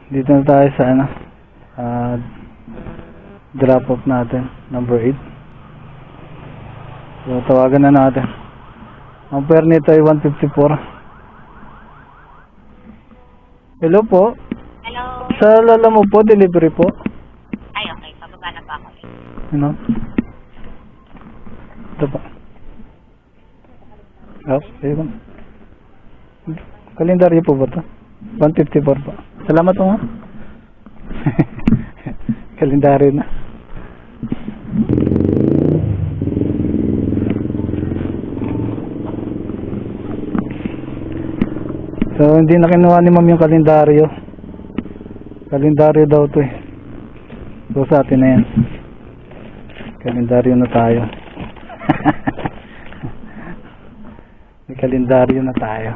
Dito na tayo sa ano, drop off natin, number 8. So tawagan na natin. Ang fare nito ay 154. Hello po. Hello. Sa Lala mo po, delivery po. Ay, okay. Pababa na pa ako. Ano? Ito pa. Oh, ayun. Kalendaryo po ba ito? 154 po. Salamat po nga. Kalendaryo na. So, hindi na kinuha ni ma'am yung kalendaryo. Kalendaryo daw to eh. So, sa atin na yan. Kalendaryo na tayo. May kalendaryo na tayo.